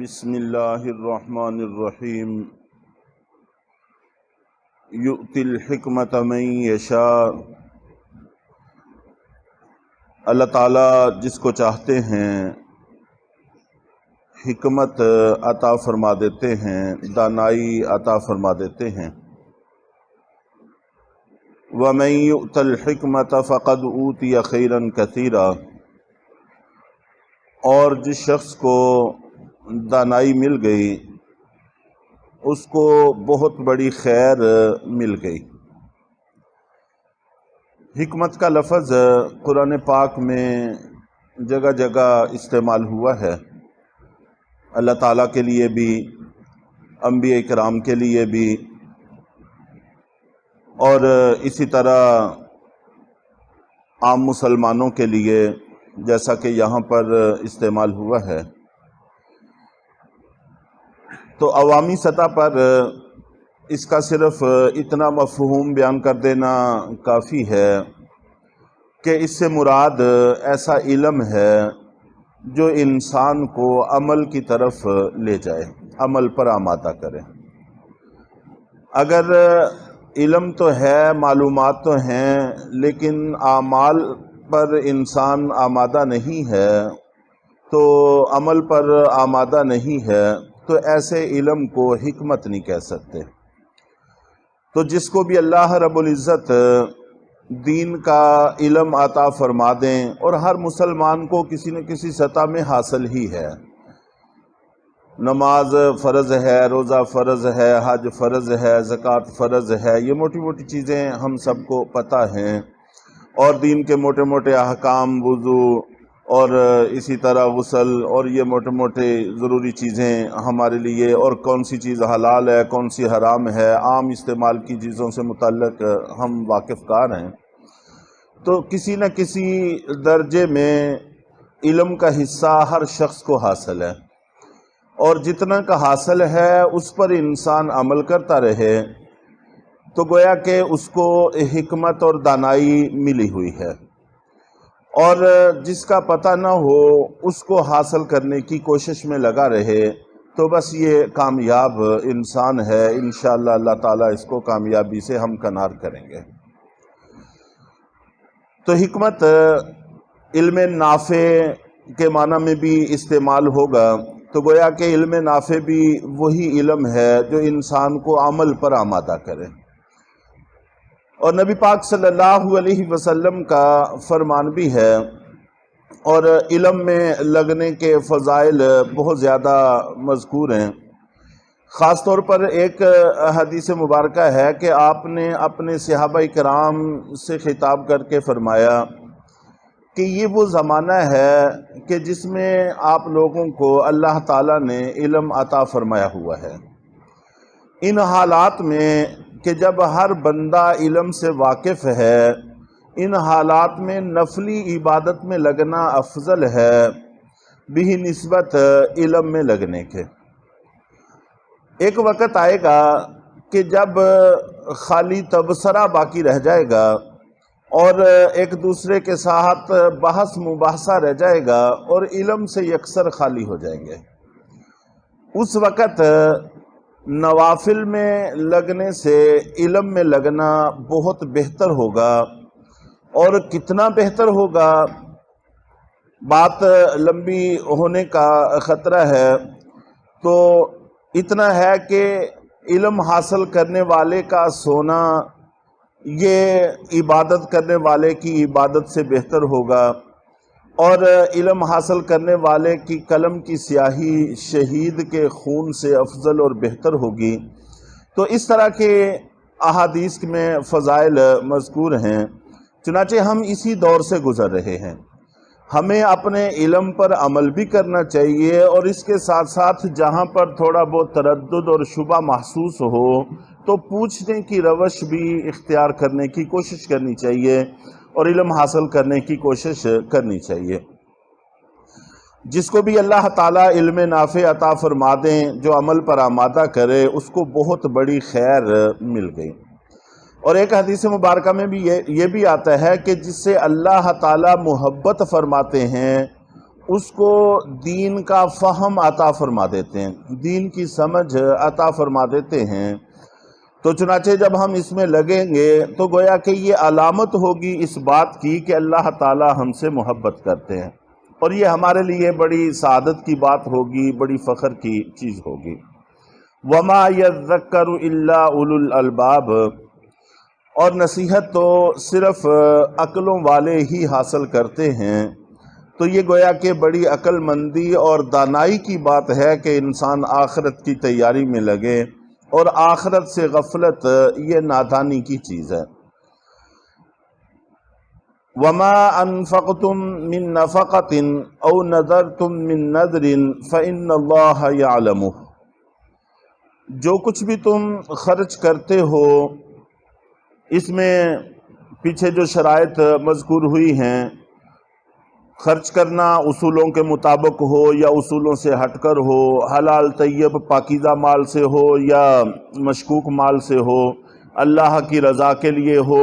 بسم اللہ الرحمن الرحیم یؤتی الحکمت من یشاء۔ اللہ تعالیٰ جس کو چاہتے ہیں حکمت عطا فرما دیتے ہیں، دانائی عطا فرما دیتے ہیں۔ وَمَن يُؤْتَ الْحِكْمَةَ فَقَدْ أُوتِيَ خَيْرًا كَثِيرًا، اور جس شخص کو دانائی مل گئی اس کو بہت بڑی خیر مل گئی۔ حکمت کا لفظ قرآن پاک میں جگہ جگہ استعمال ہوا ہے، اللہ تعالیٰ کے لیے بھی، انبیاء کرام کے لیے بھی، اور اسی طرح عام مسلمانوں کے لیے جیسا کہ یہاں پر استعمال ہوا ہے۔ تو عوامی سطح پر اس کا صرف اتنا مفہوم بیان کر دینا کافی ہے کہ اس سے مراد ایسا علم ہے جو انسان کو عمل کی طرف لے جائے، عمل پر آمادہ کرے۔ اگر علم تو ہے، معلومات تو ہیں، لیکن اعمال پر انسان آمادہ نہیں ہے، تو عمل پر آمادہ نہیں ہے، تو ایسے علم کو حکمت نہیں کہہ سکتے۔ تو جس کو بھی اللہ رب العزت دین کا علم عطا فرما دیں، اور ہر مسلمان کو کسی نہ کسی سطح میں حاصل ہی ہے، نماز فرض ہے، روزہ فرض ہے، حج فرض ہے، زکوٰۃ فرض ہے، یہ موٹی موٹی چیزیں ہم سب کو پتہ ہیں، اور دین کے موٹے موٹے احکام، وضو اور اسی طرح غسل، اور یہ موٹے موٹے ضروری چیزیں ہمارے لیے، اور کون سی چیز حلال ہے، کون سی حرام ہے، عام استعمال کی چیزوں سے متعلق ہم واقف کار ہیں۔ تو کسی نہ کسی درجے میں علم کا حصہ ہر شخص کو حاصل ہے، اور جتنا کا حاصل ہے اس پر انسان عمل کرتا رہے تو گویا کہ اس کو حکمت اور دانائی ملی ہوئی ہے، اور جس کا پتہ نہ ہو اس کو حاصل کرنے کی کوشش میں لگا رہے تو بس یہ کامیاب انسان ہے۔ انشاءاللہ اللہ تعالیٰ اس کو کامیابی سے ہمکنار کریں گے۔ تو حکمت علم نافع کے معنی میں بھی استعمال ہوگا، تو گویا کہ علم نافع بھی وہی علم ہے جو انسان کو عمل پر آمادہ کرے۔ اور نبی پاک صلی اللہ علیہ وسلم کا فرمان بھی ہے، اور علم میں لگنے کے فضائل بہت زیادہ مذکور ہیں۔ خاص طور پر ایک حدیث مبارکہ ہے کہ آپ نے اپنے صحابہ کرام سے خطاب کر کے فرمایا کہ یہ وہ زمانہ ہے کہ جس میں آپ لوگوں کو اللہ تعالیٰ نے علم عطا فرمایا ہوا ہے۔ ان حالات میں کہ جب ہر بندہ علم سے واقف ہے، ان حالات میں نفلی عبادت میں لگنا افضل ہے بہ نسبت علم میں لگنے کے۔ ایک وقت آئے گا کہ جب خالی تبصرہ باقی رہ جائے گا، اور ایک دوسرے کے ساتھ بحث مباحثہ رہ جائے گا، اور علم سے یکسر خالی ہو جائیں گے۔ اس وقت نوافل میں لگنے سے علم میں لگنا بہت بہتر ہوگا، اور کتنا بہتر ہوگا بات لمبی ہونے کا خطرہ ہے۔ تو اتنا ہے کہ علم حاصل کرنے والے کا سونا یہ عبادت کرنے والے کی عبادت سے بہتر ہوگا، اور علم حاصل کرنے والے کی قلم کی سیاہی شہید کے خون سے افضل اور بہتر ہوگی۔ تو اس طرح کے احادیث میں فضائل مذکور ہیں۔ چنانچہ ہم اسی دور سے گزر رہے ہیں، ہمیں اپنے علم پر عمل بھی کرنا چاہیے، اور اس کے ساتھ ساتھ جہاں پر تھوڑا بہت تردد اور شبہ محسوس ہو تو پوچھنے کی روش بھی اختیار کرنے کی کوشش کرنی چاہیے، اور علم حاصل کرنے کی کوشش کرنی چاہیے۔ جس کو بھی اللہ تعالیٰ علم نافع عطا فرما دیں، جو عمل پر آمادہ کرے، اس کو بہت بڑی خیر مل گئی۔ اور ایک حدیث مبارکہ میں بھی یہ بھی آتا ہے کہ جس سے اللہ تعالیٰ محبت فرماتے ہیں اس کو دین کا فہم عطا فرما دیتے ہیں، دین کی سمجھ عطا فرما دیتے ہیں۔ تو چنانچہ جب ہم اس میں لگیں گے تو گویا کہ یہ علامت ہوگی اس بات کی کہ اللہ تعالی ہم سے محبت کرتے ہیں، اور یہ ہمارے لیے بڑی سعادت کی بات ہوگی، بڑی فخر کی چیز ہوگی۔ وما یذکر الا اولو الالباب، اور نصیحت تو صرف عقلوں والے ہی حاصل کرتے ہیں۔ تو یہ گویا کہ بڑی عقل مندی اور دانائی کی بات ہے کہ انسان آخرت کی تیاری میں لگے، اور آخرت سے غفلت یہ نادانی کی چیز ہے۔ وما انفقتم من نفقۃ او نذرتم من نذر فإن اللہ یعلمہ، جو کچھ بھی تم خرچ کرتے ہو، اس میں پیچھے جو شرائط مذکور ہوئی ہیں، خرچ کرنا اصولوں کے مطابق ہو یا اصولوں سے ہٹ کر ہو، حلال طیب پاکیزہ مال سے ہو یا مشکوک مال سے ہو، اللہ کی رضا کے لیے ہو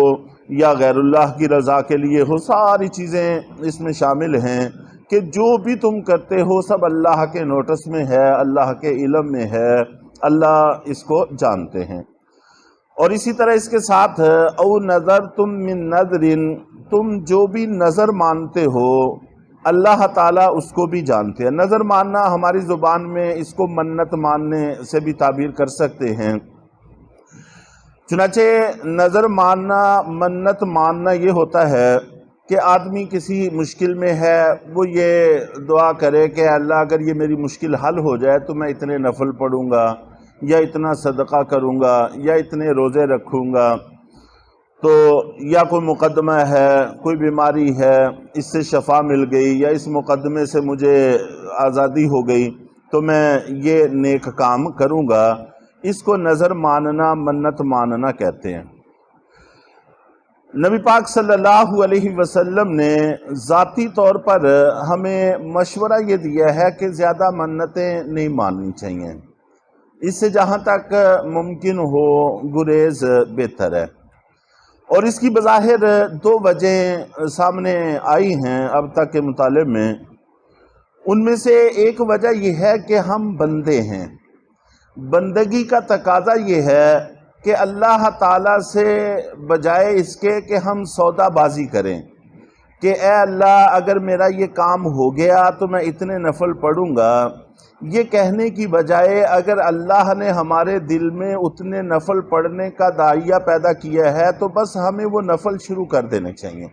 یا غیر اللہ کی رضا کے لیے ہو، ساری چیزیں اس میں شامل ہیں کہ جو بھی تم کرتے ہو سب اللہ کے نوٹس میں ہے، اللہ کے علم میں ہے، اللہ اس کو جانتے ہیں۔ اور اسی طرح اس کے ساتھ او نظر تم من نذر، تم جو بھی نظر مانتے ہو اللہ تعالیٰ اس کو بھی جانتے ہیں۔ نظر ماننا ہماری زبان میں اس کو منت ماننے سے بھی تعبیر کر سکتے ہیں۔ چنانچہ نظر ماننا، منت ماننا یہ ہوتا ہے کہ آدمی کسی مشکل میں ہے، وہ یہ دعا کرے کہ اللہ اگر یہ میری مشکل حل ہو جائے تو میں اتنے نفل پڑھوں گا یا اتنا صدقہ کروں گا یا اتنے روزے رکھوں گا، تو یا کوئی مقدمہ ہے، کوئی بیماری ہے، اس سے شفا مل گئی یا اس مقدمے سے مجھے آزادی ہو گئی تو میں یہ نیک کام کروں گا، اس کو نظر ماننا، منت ماننا کہتے ہیں۔ نبی پاک صلی اللہ علیہ وسلم نے ذاتی طور پر ہمیں مشورہ یہ دیا ہے کہ زیادہ منتیں نہیں ماننی چاہیے، اس سے جہاں تک ممکن ہو گریز بہتر ہے۔ اور اس کی بظاہر دو وجہیں سامنے آئی ہیں اب تک کے مطالعے میں۔ ان میں سے ایک وجہ یہ ہے کہ ہم بندے ہیں، بندگی کا تقاضا یہ ہے کہ اللہ تعالیٰ سے بجائے اس کے کہ ہم سودا بازی کریں کہ اے اللہ اگر میرا یہ کام ہو گیا تو میں اتنے نفل پڑھوں گا، یہ کہنے کی بجائے اگر اللہ نے ہمارے دل میں اتنے نفل پڑھنے کا داعیہ پیدا کیا ہے تو بس ہمیں وہ نفل شروع کر دینے چاہیے،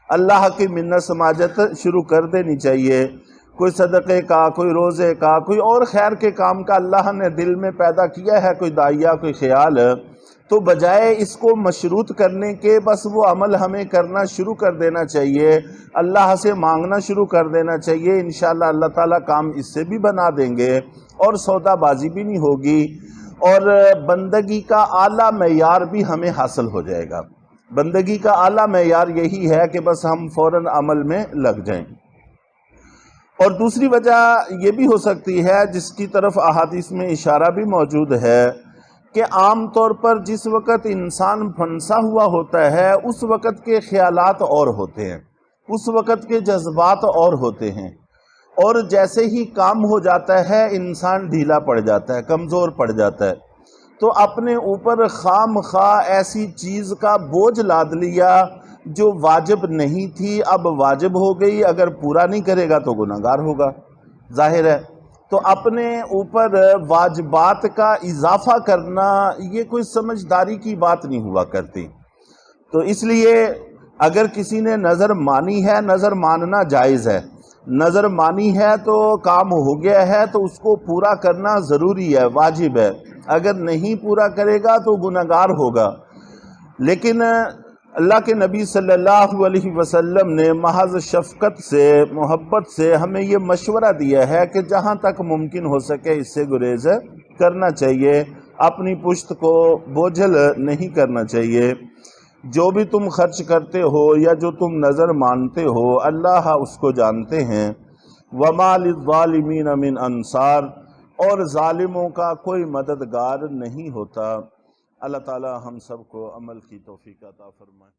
اللہ کی منت سماجت شروع کر دینی چاہیے۔ کوئی صدقے کا، کوئی روزے کا، کوئی اور خیر کے کام کا اللہ نے دل میں پیدا کیا ہے کوئی داعیہ، کوئی خیال، تو بجائے اس کو مشروط کرنے کے بس وہ عمل ہمیں کرنا شروع کر دینا چاہیے، اللہ سے مانگنا شروع کر دینا چاہیے۔ انشاءاللہ اللہ تعالیٰ کام اس سے بھی بنا دیں گے اور سودا بازی بھی نہیں ہوگی، اور بندگی کا اعلیٰ معیار بھی ہمیں حاصل ہو جائے گا۔ بندگی کا اعلیٰ معیار یہی ہے کہ بس ہم فوراً عمل میں لگ جائیں۔ اور دوسری وجہ یہ بھی ہو سکتی ہے جس کی طرف احادیث میں اشارہ بھی موجود ہے کہ عام طور پر جس وقت انسان پھنسا ہوا ہوتا ہے اس وقت کے خیالات اور ہوتے ہیں، اس وقت کے جذبات اور ہوتے ہیں، اور جیسے ہی کام ہو جاتا ہے انسان ڈھیلا پڑ جاتا ہے، کمزور پڑ جاتا ہے، تو اپنے اوپر خام خواہ ایسی چیز کا بوجھ لاد لیا جو واجب نہیں تھی اب واجب ہو گئی، اگر پورا نہیں کرے گا تو گناہگار ہوگا، ظاہر ہے۔ تو اپنے اوپر واجبات کا اضافہ کرنا یہ کوئی سمجھداری کی بات نہیں ہوا کرتی۔ تو اس لیے اگر کسی نے نظر مانی ہے، نظر ماننا جائز ہے، نظر مانی ہے تو کام ہو گیا ہے تو اس کو پورا کرنا ضروری ہے، واجب ہے، اگر نہیں پورا کرے گا تو گناہگار ہوگا۔ لیکن اللہ کے نبی صلی اللہ علیہ وسلم نے محض شفقت سے، محبت سے ہمیں یہ مشورہ دیا ہے کہ جہاں تک ممکن ہو سکے اس سے گریز کرنا چاہیے، اپنی پشت کو بوجھل نہیں کرنا چاہیے۔ جو بھی تم خرچ کرتے ہو یا جو تم نظر مانتے ہو اللہ اس کو جانتے ہیں۔ وَمَا لِلظَّالِمِينَ مِنْ انصار، اور ظالموں کا کوئی مددگار نہیں ہوتا۔ اللہ تعالی ہم سب کو عمل کی توفیق عطا فرمائے۔